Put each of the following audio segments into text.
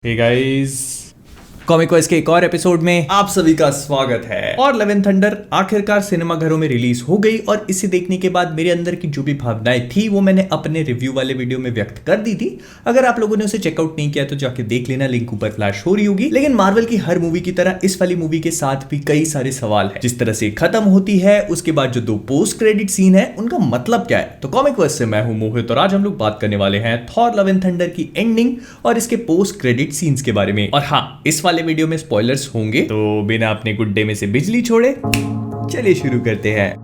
Hey guys, comic quest के एक और एपिसोड में आप सभी का स्वागत है। और लव एंड थंडर आखिरकार सिनेमा घरों में रिलीज हो गई और इसे देखने के बाद मेरे अंदर की जो भी भावनाएं थी वो मैंने अपने रिव्यू वाले वीडियो में व्यक्त कर दी थी। अगर आप लोगों ने उसे चेकआउट नहीं किया तो जाके देख लेना, लिंक ऊपर फ्लैश हो रही होगी। लेकिन मार्वल की हर मूवी की तरह इस वाली मूवी के साथ भी कई सारे सवाल है। जिस तरह से खत्म होती है, उसके बाद जो 2 पोस्ट क्रेडिट सीन है उनका मतलब क्या है। तो कॉमिक क्वेस्ट से मैं हूं मोहित और आज हम लोग बात करने वाले हैं थॉर लव एंड थंडर की एंडिंग और इसके पोस्ट क्रेडिट सीन्स के बारे में। और हाँ, इस वाले वीडियो में स्पॉयलर्स होंगे, तो बिना अपने गुड्डे में से बिजली छोड़े चलिए शुरू करते हैं।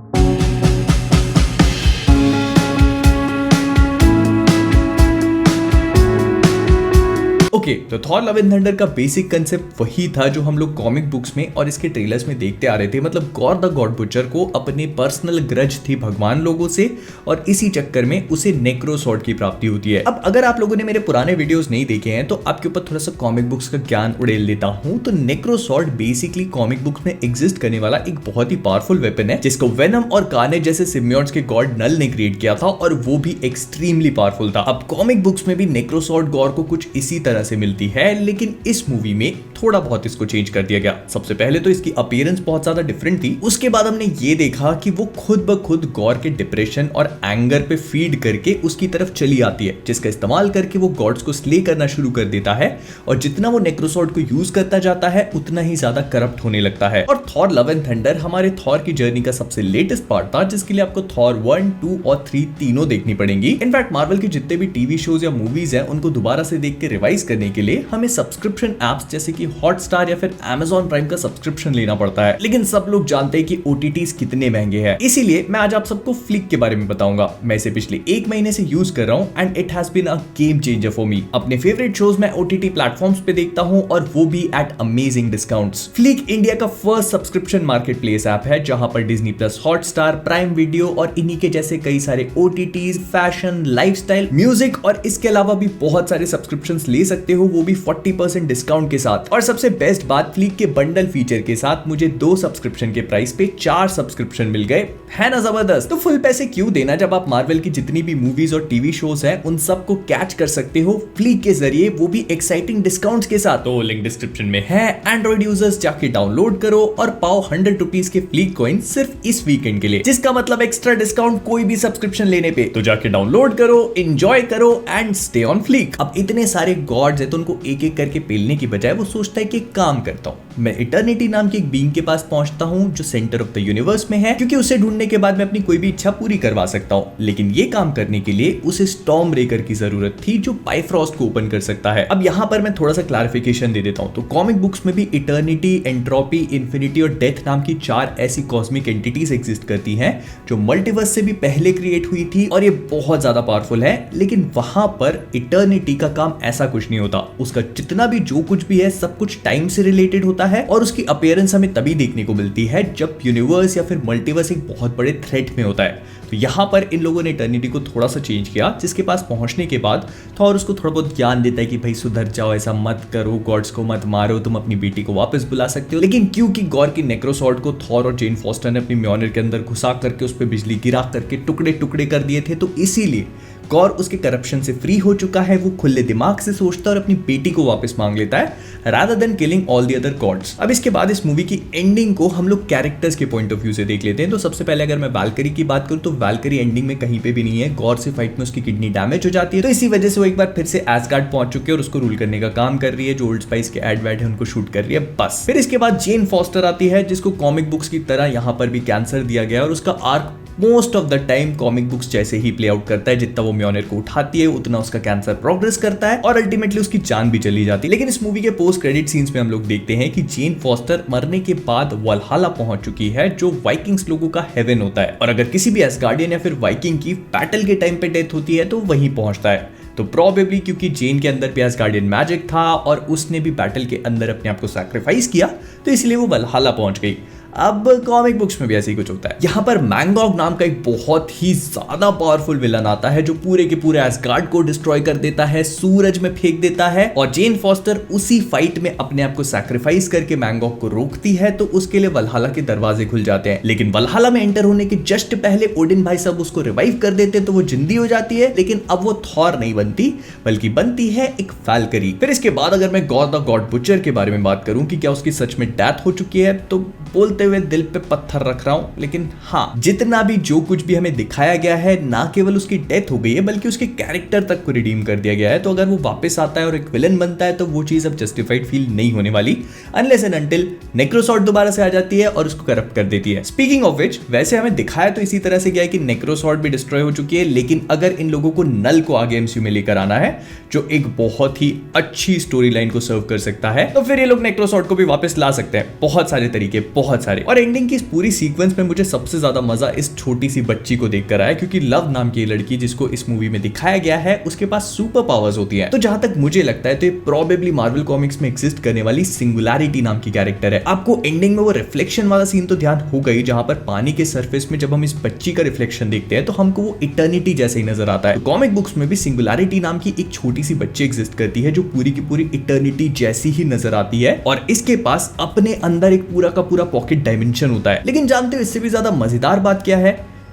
ओके, तो थॉर लव एंड थंडर का बेसिक कंसेप्ट वही था जो हम लोग कॉमिक बुक्स में और इसके ट्रेलर्स में देखते आ रहे थे। मतलब गॉर द गॉड बुचर को अपने पर्सनल ग्रज थी भगवान लोगों से और इसी चक्कर में उसे नेक्रो स्वॉर्ड की प्राप्ति होती है। अब अगर आप लोगों ने मेरे पुराने वीडियोस नहीं देखे हैं तो आपके ऊपर थोड़ा सा कॉमिक बुक्स का ज्ञान उड़ेल देता हूं। तो नेक्रो स्वॉर्ड बेसिकली कॉमिक बुक्स में एग्जिस्ट करने वाला एक बहुत ही पावरफुल वेपन है जिसको वेनम और कार्नेज जैसे सिम्बियोट्स के गॉड नल ने क्रिएट किया था और वो भी एक्सट्रीमली पावरफुल था। अब कॉमिक बुक्स में भी नेक्रो स्वॉर्ड गॉर को कुछ इसी तरह से मिलती है, लेकिन इस मूवी में थोड़ा बहुत इसको चेंज कर दिया गया। सबसे पहले तो इसकी अपीयरेंस बहुत ज्यादा डिफरेंट थी। उसके बाद हमने ये देखा कि वो खुद ब खुद गॉर के डिप्रेशन और एंगर पे फीड करके उसकी तरफ चली आती है, जिसका इस्तेमाल करके वो गॉड्स को स्ले करना शुरू कर देता है। और जितना वो नेक्रोसॉर्ड को यूज करता जाता है उतना ही ज्यादा करप्ट होने लगता है। और थॉर लव एंड थंडर हमारे थॉर की जर्नी का सबसे लेटेस्ट पार्ट था, जिसके लिए आपको थॉर 1, 2 और 3 तीनों देखनी पड़ेंगी। इनफैक्ट मार्वल के जितने भी टीवी शोज या मूवीज हैं उनको दोबारा से देख के रिवाइज करने के लिए हमें सब्सक्रिप्शन एप्स जैसे कि हॉटस्टार या फिर Amazon प्राइम का सब्सक्रिप्शन लेना पड़ता है। लेकिन सब लोग जानते हैं कि OTTs कितने महंगे हैं, इसीलिए मैं आज आप सबको फ्लिक के बारे में बताऊंगा। मैं इसे पिछले 1 महीने से यूज कर रहा हूं and it has been a game changer for me. अपने फेवरेट शोज मैं OTT प्लेटफॉर्म्स पे देखता हूं और वो भी at amazing discounts. Flick India का first subscription market place app है जहां पर Disney plus, Hotstar, Prime Video और इन्हीं के जैसे कई सारे OTTs, फैशन, लाइफस्टाइल, म्यूजिक और इसके अलावा भी बहुत सारे सब्सक्रिप्शन ले सकते हो, वो भी 40% डिस्काउंट के साथ। और सबसे बेस्ट बात, फ्लिक के बंडल फीचर के साथ मुझे 2 सब्सक्रिप्शन के प्राइस पे 4 सब्सक्रिप्शन मिल गए। है ना जबरदस्त। तो फुल पैसे क्यों देना जब आप मार्वल की जितनी भी मूवीज और टीवी शोज हैं उन सबको कैच कर सकते हो फ्लिक के जरिए, वो भी एक्साइटिंग डिस्काउंट्स के साथ। तो लिंक डिस्क्रिप्शन में है। एंड्रॉइड यूजर्स जाके डाउनलोड करो और पाओ 100 रुपीज के फ्लिक कॉइन सिर्फ इस वीकेंड के लिए, जिसका मतलब एक्स्ट्रा डिस्काउंट कोई भी सब्सक्रिप्शन लेने पे। तो जाके डाउनलोड करो, एंजॉय करो एंड स्टे ऑन फ्लिक। अब इतने सारे गॉड्स है तो उनको एक एक करके पेलने की बजाय वो सोचता है कि काम करता हूं, मैं इटर्निटी नाम की एक बीइंग के पास पहुंचता हूं जो सेंटर ऑफ द यूनिवर्स में है, क्योंकि उसे ढूंढने के बाद मैं अपनी कोई भी इच्छा पूरी करवा सकता हूं। लेकिन ये काम करने के लिए उसे स्टॉर्म ब्रेकर की जरूरत थी जो बाइफ्रॉस्ट को ओपन कर सकता है। अब यहां पर मैं थोड़ा सा क्लैरिफिकेशन दे देता हूं। तो कॉमिक बुक्स में भी इटर्निटी, एंट्रोपी, इन्फिनिटी और डेथ नाम की 4 ऐसी कॉस्मिक एंटिटीज एग्जिस्ट करती हैं जो मल्टीवर्स से भी पहले क्रिएट हुई थी और ये बहुत ज्यादा पावरफुल है। लेकिन वहां पर इटर्निटी का काम ऐसा कुछ नहीं होता। उसका जितना भी जो कुछ भी है सब कुछ टाइम से रिलेटेड होता है और उसकी अपीयरेंस हमें तभी देखने को मिलती है जब यूनिवर्स या फिर मल्टीवर्स एक बहुत बड़े थ्रेट में होता है। तो यहाँ पर इन लोगों ने इटर्निटी को थोड़ा सा चेंज किया, जिसके पास पहुंचने के बाद थॉर उसको थोड़ा बहुत ज्ञान देता है कि भाई सुधर जाओ, ऐसा मत करो, गॉड्स को मत मारो, तुम अपनी बेटी को वापस बुला सकते हो। लेकिन क्योंकि गॉर की नेक्रोसॉर्ड को थॉर और जेन फॉस्टर ने अपनी म्योनिर के अंदर घुसा करके उस पर बिजली गिरा करके टुकड़े टुकड़े कर दिए थे, तो इसीलिए गॉर उसके करप्शन से फ्री हो चुका है। वो खुले दिमाग से सोचता है और अपनी बेटी को वापस मांग लेता है rather than killing all the other gods. अब इसके बाद इस मूवी की एंडिंग को हम लोग कैरेक्टर्स के पॉइंट ऑफ व्यू से देख लेते हैं। तो सबसे पहले अगर मैं वैल्करी की बात करूं तो वैल्करी एंडिंग में कहीं पे भी नहीं है। गॉर से फाइट में उसकी किडनी डैमेज हो जाती है, तो इसी वजह से वो एक बार फिर से एसगार्ड पहुंच चुके हैं और उसको रूल करने का काम कर रही है। जो ओल्ड स्पाइस के एड वैड है उनको शूट कर रही है, बस। फिर इसके बाद जेन फॉस्टर आती है जिसको कॉमिक बुक्स की तरह यहाँ पर भी कैंसर दिया गया और उसका arc most of the time comic books जैसे ही प्ले आउट करता है। जितना वो म्योनिर को उठाती है उतना उसका कैंसर प्रोग्रेस करता है और अल्टीमेटली उसकी जान भी चली जाती है। लेकिन इस मूवी के पोस्ट क्रेडिट सीन्स में हम लोग देखते हैं कि जेन फॉस्टर मरने के बाद वलहल्ला पहुंच चुकी है, जो वाइकिंग्स लोगों का हेवन होता है। और अगर किसी भी एसगार्डियन या फिर वाइकिंग की बैटल के टाइम पे डेथ होती है तो वहीं पहुंचता है। तो प्रोबेबली क्योंकि जेन के अंदर भी एसगार्डियन मैजिक था और उसने भी बैटल के अंदर अपने आप को सैक्रिफाइस किया, तो इसलिए वो वलहल्ला पहुंच गई। अब कॉमिक बुक्स में भी ऐसे ही कुछ होता है। यहाँ पर मैंगॉग नाम का एक बहुत ही ज्यादा पावरफुल विलन आता है जो पूरे के पूरे एस्गार्ड को डिस्ट्रॉय कर देता है, सूरज में फेंक देता है, और जेन फॉस्टर उसी फाइट में अपने आप को सैक्रिफाइस करके मैंगॉग को रोकती है, तो उसके लिए वल्हला के दरवाजे खुल जाते हैं। लेकिन वल्हला में एंटर होने के जस्ट पहले ओडिन भाई साहब उसको रिवाइव कर देते हैं, तो वो जिंदी हो जाती है। लेकिन अब वो थॉर नहीं बनती, बल्कि बनती है एक वैल्करी। फिर इसके बाद अगर मैं गॉड द गॉड बुचर के बारे में बात करूं कि क्या उसकी सच में डेथ हो चुकी है, तो बोलते हुए दिल पे पत्थर रख रहा हूं। लेकिन हाँ, जितना भी जो कुछ भी हमें दिखाया गया है, ना केवल उसकी डेथ हो गई है बल्कि उसके कैरेक्टर तक को रिडीम कर दिया गया है। तो अगर वो वापस आता है और एक विलन बनता है तो वो चीज अब जस्टिफाइड फील नहीं होने वाली, अनलेस एंड अनटिल नेक्रोसॉर्ड दोबारा से आ जाती है और उसको करप्ट कर देती है। स्पीकिंग ऑफ विच, वैसे हमें दिखाया तो इसी तरह से गया है कि नेक्रोसॉर्ड भी डिस्ट्रॉय हो चुकी है, लेकिन अगर इन लोगों को नल को आगे एमसीयू में लेकर आना है जो एक बहुत ही अच्छी स्टोरी लाइन को सर्व कर सकता है, तो फिर ये लोग नेक्रोसॉर्ड को भी वापस ला सकते हैं। बहुत सारे तरीके, बहुत सारे। और एंडिंग की इस पूरी सीक्वेंस में मुझे सबसे ज्यादा मजा इस छोटी सी बच्ची को देखकर आया, क्योंकि लव नाम की लड़की जिसको इस मूवी में दिखाया गया है, उसके पास सुपर पावर्स होती है। तो जहां तक मुझे लगता है तो ये प्रोबेबली मार्वल कॉमिक्स में एग्जिस्ट करने वाली सिंगुलैरिटी नाम की कैरेक्टर है। आपको एंडिंग में वो रिफ्लेक्शन वाला सीन तो ध्यान होगा ही, जहां पर पानी के सरफेस में जब हम इस बच्ची का रिफ्लेक्शन देखते हैं तो हमको वो इटर्निटी जैसे ही नजर आता है। कॉमिक बुक्स में भी सिंगुलैरिटी नाम की एक छोटी सी बच्ची एग्जिस्ट करती है जो पूरी की पूरी इटर्निटी जैसी ही नजर आती है, और इसके पास अपने अंदर एक पूरा का पूरा पॉकेट डायमेंशन होता है। लेकिन जानते हो इससे भी ज्यादा मजेदार बात क्या है?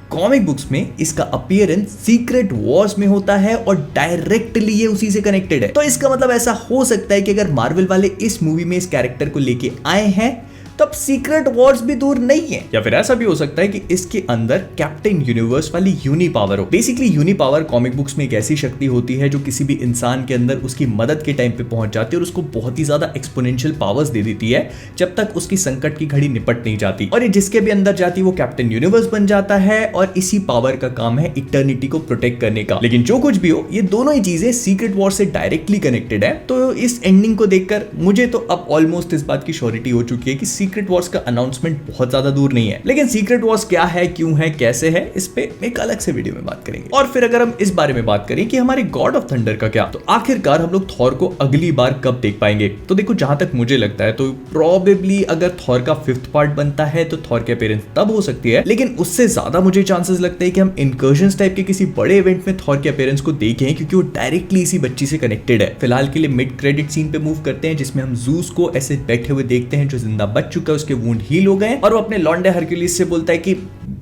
कॉमिक बुक्स में इसका अपीयरेंस सीक्रेट वॉर्स में होता है और डायरेक्टली ये उसी से कनेक्टेड है। तो इसका मतलब ऐसा हो सकता है कि अगर मार्वल वाले इस मूवी में इस कैरेक्टर को लेके आए हैं तब सीक्रेट वॉर्स भी दूर नहीं है। या फिर ऐसा भी हो सकता है कि इसके अंदर कैप्टन यूनिवर्स वाली यूनी पावर हो। Basically uni power comic books में एक ऐसी शक्ति होती है जो किसी भी इंसान के अंदर उसकी मदद के टाइम पे पहुंच जाती है और उसको बहुत ही ज्यादा एक्सपोनेंशियल पावर्स दे देती है जब तक उसकी संकट की घड़ी निपट नहीं जाती। और ये जिसके भी अंदर जाती है वो कैप्टन यूनिवर्स बन जाता है, और इसी पावर का काम है इटर्निटी को प्रोटेक्ट करने का। लेकिन जो कुछ भी हो, ये दोनों ही चीजें सीक्रेट वॉर से डायरेक्टली कनेक्टेड है। तो इस एंडिंग को देखकर मुझे तो अब ऑलमोस्ट इस बात की श्योरिटी हो चुकी है कि सीक्रेट वॉर्स का अनाउंसमेंट बहुत ज्यादा दूर नहीं है। लेकिन सीक्रेट वॉर्स क्या है, क्यों है, कैसे है, इस पे एक अलग से वीडियो में बात करेंगे। और फिर अगर हम इस बारे में बात करें कि हमारे गॉड ऑफ थंडर का क्या, तो आखिरकार हम लोग थॉर को अगली बार कब देख पाएंगे? तो देखो, जहां तक मुझे लगता है तो प्रोबेबली अगर थॉर का 5th पार्ट बनता है तो थॉर के अपीयरेंस तब हो सकती है। लेकिन उससे ज्यादा मुझे चांसेस लगते हैं कि हम इनकर्जन्स टाइप के किसी बड़े इवेंट में थॉर के अपीयरेंस को देखें, क्योंकि वो डायरेक्टली इसी बच्ची से कनेक्टेड है। फिलहाल के लिए मिड क्रेडिट सीन पे मूव करते हैं जिसमें हम जूस को ऐसे बैठे हुए देखते हैं जो जिंदा बच चुका है, उसके वुंड हील हो गए, और वो अपने लॉन्डे हरक्यूलिस से बोलता है कि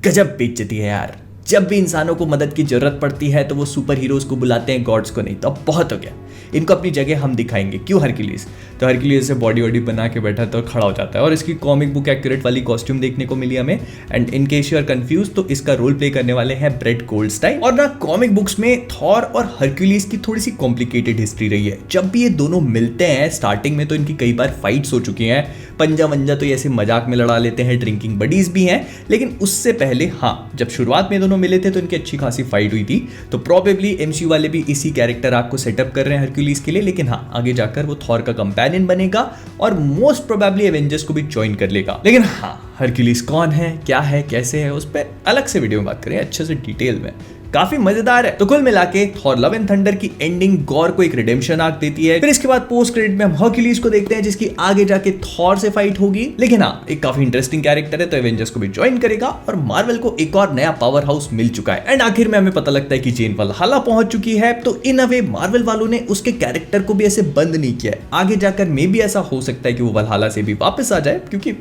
गजब बेइज्जती है यार, जब भी इंसानों को मदद की जरूरत पड़ती है तो वो सुपर हीरोज को बुलाते हैं, गॉड्स को नहीं। तो अब बहुत हो गया, इनको अपनी जगह हम दिखाएंगे, क्यों हरक्यूलिस? तो हरक्यूलिस से बॉडी वॉडी बना के बैठा तो खड़ा हो जाता है, और इसकी कॉमिक बुक एक्यूरेट वाली कॉस्ट्यूम देखने को मिली हमें। And in case you are confuse, तो इसका रोल प्ले करने वाले हैं ब्रेट गोल्डस्टाइन। और ना कॉमिक बुक्स में थॉर और हरक्यूलिस की थोड़ी सी कॉम्प्लिकेटेड हिस्ट्री रही है। जब भी ये दोनों मिलते हैं स्टार्टिंग में तो इनकी कई बार फाइट्स हो चुकी हैं, पंजा वंजा तो ये ऐसे मजाक में लड़ा लेते हैं, ड्रिंकिंग बडीज भी हैं। लेकिन उससे पहले हाँ, जब शुरुआत में दोनों मिले थे तो इनकी अच्छी खासी फाइट हुई थी। तो प्रोबेबली एमसीयू वाले भी इसी कैरेक्टर आर्क को सेटअप कर रहे हैं हरक्यूलिस के लिए। लेकिन हाँ, आगे जाकर वो थॉर का कंपेनियन बनेगा और मोस्ट प्रोबेबली एवेंजर्स को भी ज्वाइन कर लेगा। लेकिन हाँ, हरक्यूलिस कौन है, क्या है, कैसे है, उस पर अलग से वीडियो में बात करें अच्छे से डिटेल में, काफी मजेदार है। तो कुल मिला के थॉर लव एंड थंडर की एंडिंग गॉर को एक रिडेम्पशन आर्क देती है। फिर इसके बाद पोस्ट क्रेडिट में हम हरक्यूलिस को देखते हैं जिसकी आगे जाके थॉर से फाइट होगी। लेकिन हाँ, एक काफी इंटरेस्टिंग कैरेक्टर है तो एवेंजर्स को भी ज्वाइन करेगा, और मार्वल को एक और नया पावर हाउस मिल चुका है। एंड आखिर में हमें पता लगता है कि जेन वल्हला पहुंच चुकी है। तो इन अ वे मार्वल वालों ने उसके कैरेक्टर को भी ऐसे बंद नहीं किया है। आगे जाकर मे भी ऐसा हो सकता है कि वो वल्हला से भी वापस आ जाए, क्योंकि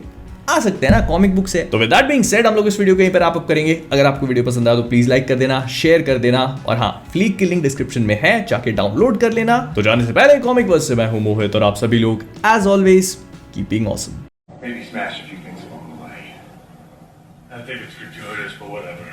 आ सकते हैं ना कॉमिक बुक से। तो विद दैट बीइंग सेड, हम लोग इस वीडियो को यहीं पर अप करेंगे। अगर आपको वीडियो पसंद आया तो प्लीज लाइक कर देना, शेयर कर देना, और हाँ, फ्लीक की लिंक डिस्क्रिप्शन में है, जाके डाउनलोड कर लेना। तो जाने से पहले कॉमिक वर्स से मैं हूं मोहित, और आप सभी लोग as always keeping awesome. Maybe smash a few things along the way. I think it's gratuitous, but whatever.